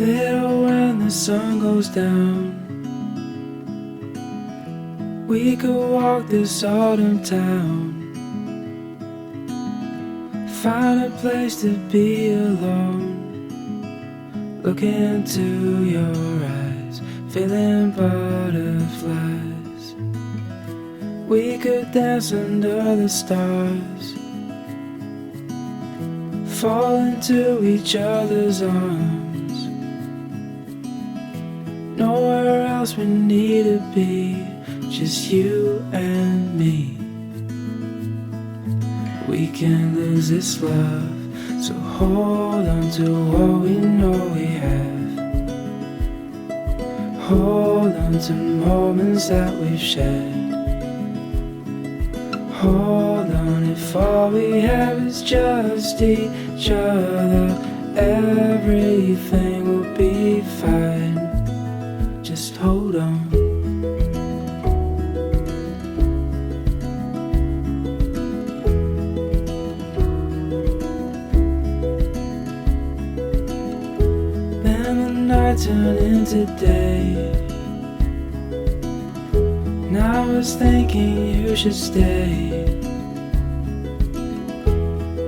Little when the sun goes down, we could walk this autumn town, find a place to be alone, look into your eyes, feeling butterflies. We could dance under the stars, fall into each other's arms. Nowhere else we need to be, just you and me. We can't lose this love, so hold on to what we know we have. Hold on to moments that we've shared. Hold on if all we have is just each other, everything will be fine. Just hold on. Then the night turned into day. Now I was thinking you should stay.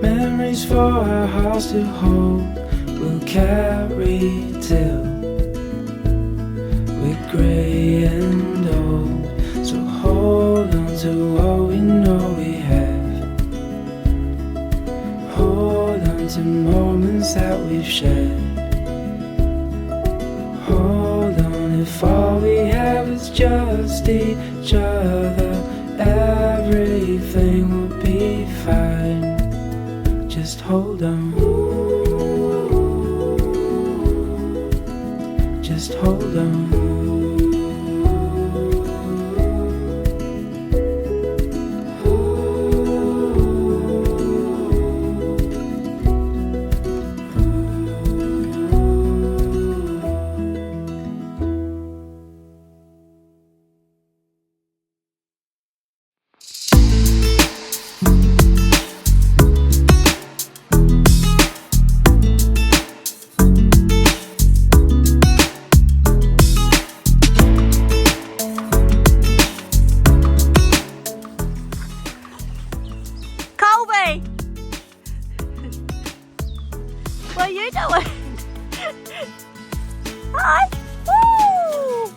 Memories for our house to hold, we'll carry till we're gray and old. So hold on to what we know we have. Hold on to moments that we've shared. Hold on if all we have is just each other, everything will be fine. Just hold on. Just hold on. What are you doing? Hi! Woo!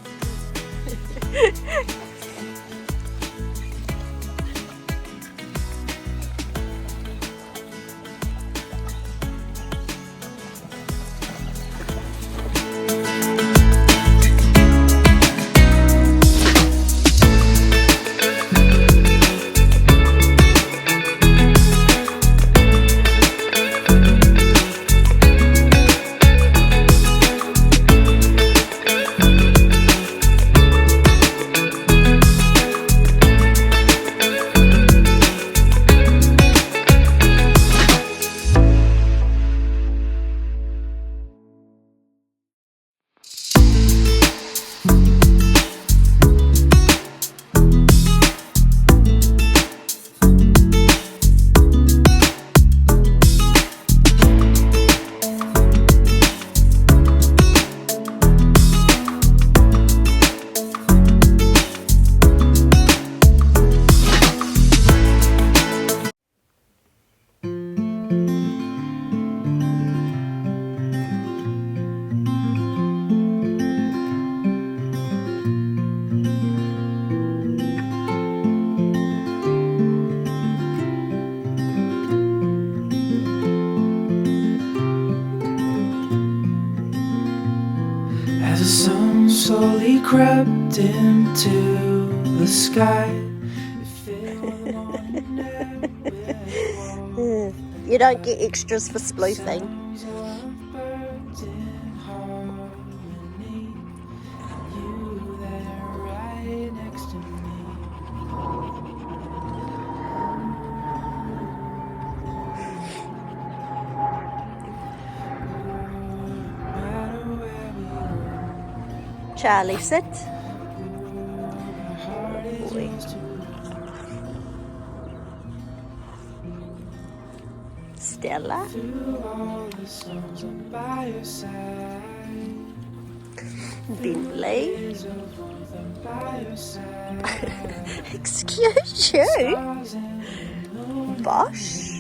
As the sun slowly crept into the sky, it filled the morning air with warmth. You don't get extras for sploofing. Songs of birds in harmony, you there right next to me. No matter where we go, Charlie, sit. my heart is Boy. yours to Stella. through all the songs. I'm by your side. Bentley. Excuse you? Bosch.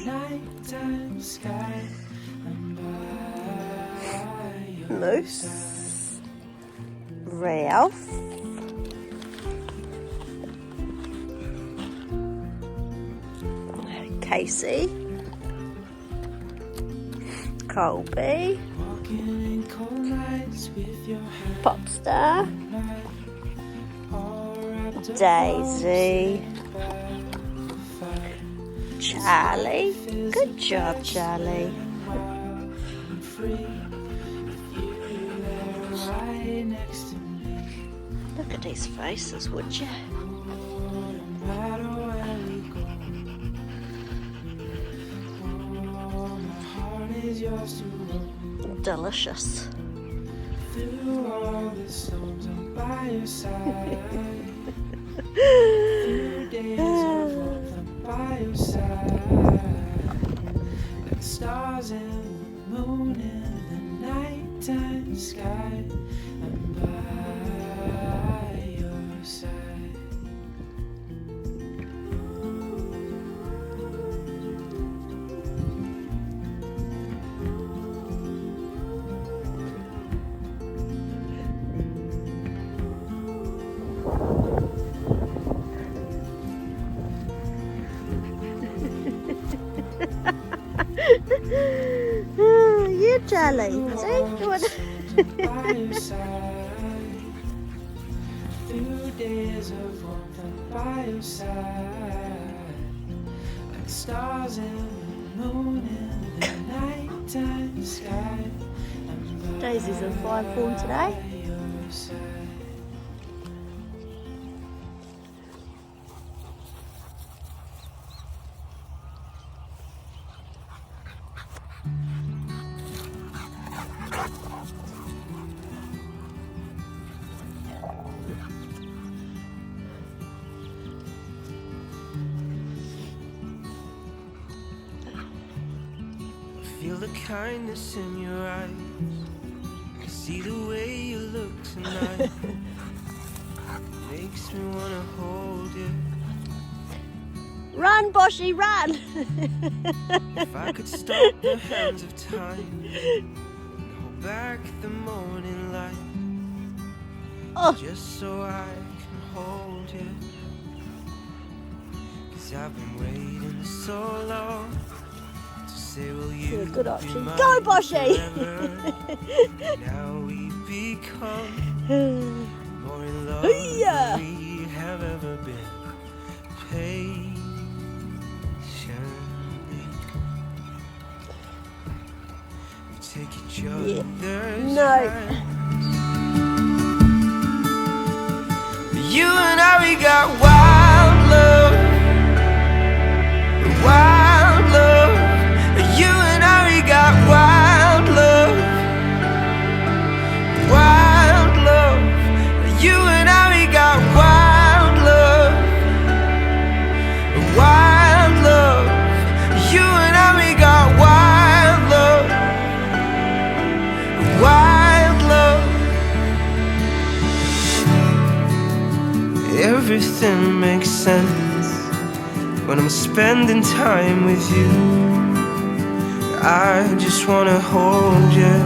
Moose. Ralph. Casey. Colby. Popstar. Daisy. Charlie. Good job, Charlie. Look at these faces, would you? Delicious. Stars and the moon in the nighttime sky. I'm by your side. You, Charlie. See? You want Through days of warmth, I'm by your side. Like stars and the moon in the nighttime sky. Daisy's in fine form today. Your side. Feel the kindness in your eyes. I see the way you look tonight. Makes me wanna hold you. Run, Boshy, run! If I could stop the hands of time and hold back the morning light, Oh, just so I can hold you. 'Cause I've been waiting so long. Say, will you yeah, good be option. mine Go, Boshy! forever? Now we become more in love Yeah. than we have ever been. Patiently, we take each Yeah. other's No. hands. You and I, we got wild love, wild love. You and I, we got wild love, wild love. You and I, we got wild love, wild love. You and I, we got wild love, wild love. Everything makes sense when I'm spending time with you. I just wanna hold you,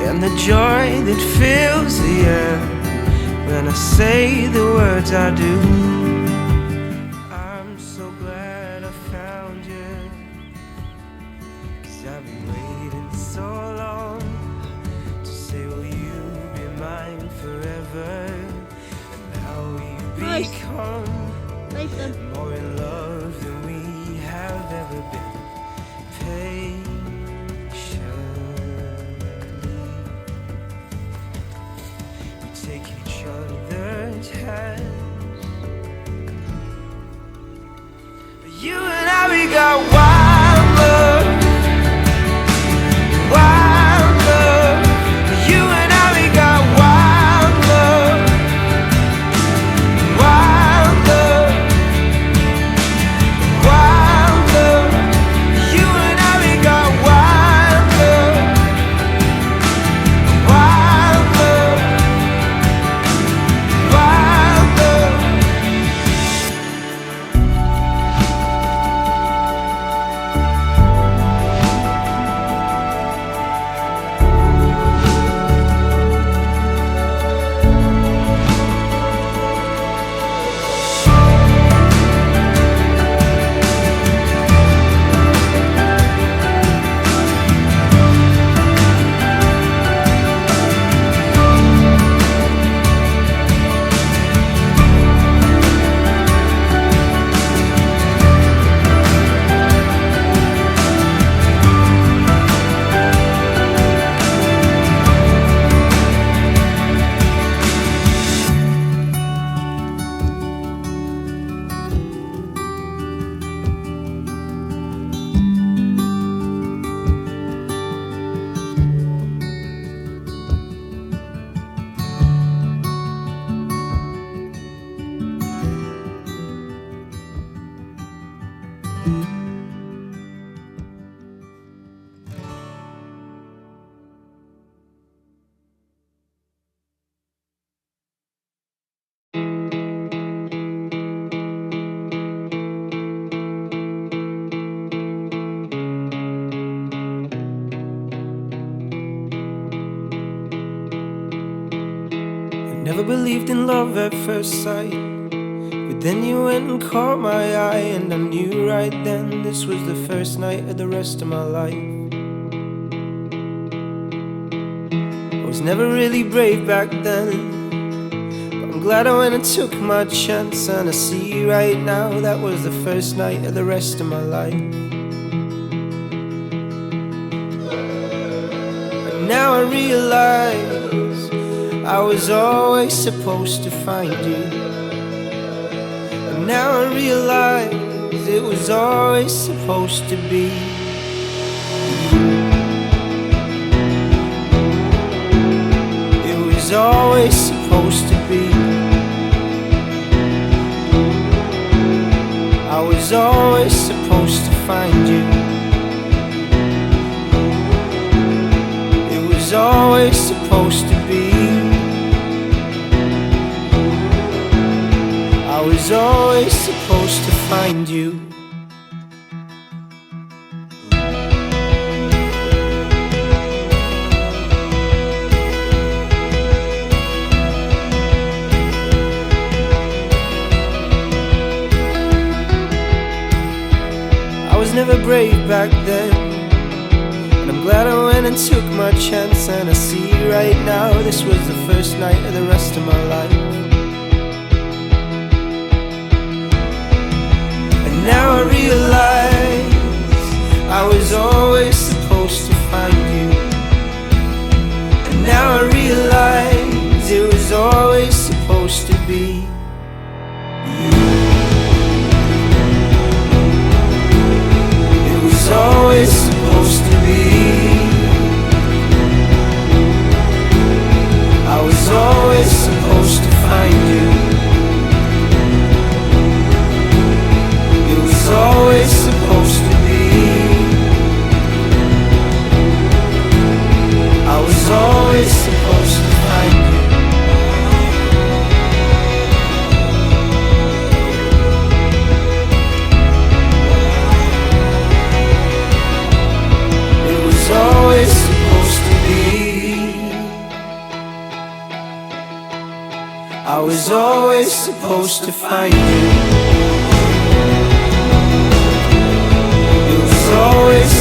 and the joy that fills the air when I say the words I do. I'm so glad I found you, 'cause I've been waiting so long to say, will you be mine forever? And now we Nice. become leave them. more in love than we have ever been. Patiently, we take each other's hands. You and I, we got wild love, wild love. You and I, we got wild love, wild love. Wild love, you and I, we got wild Never believed in love at first sight, but then you went and caught my eye, and I knew right then this was the first night of the rest of my life. I was never really brave back then, but I'm glad I went and took my chance, and I see right now that was the first night of the rest of my life. And now I realize I was always supposed to find you. And now I realize it was always supposed to be you. It was always supposed to be. I was always supposed to find you. It was always supposed to be. I was always supposed to find you. I was never brave back then, and I'm glad I went and took my chance, and I see right now this was the first night of the rest of my life. Now I realize I was always supposed to find you. And now I realize it was always supposed to be you. It was always supposed to be. I was always supposed to find you. Always supposed to be. I was always supposed to find you. It was always supposed to be. I was always supposed to find you. Always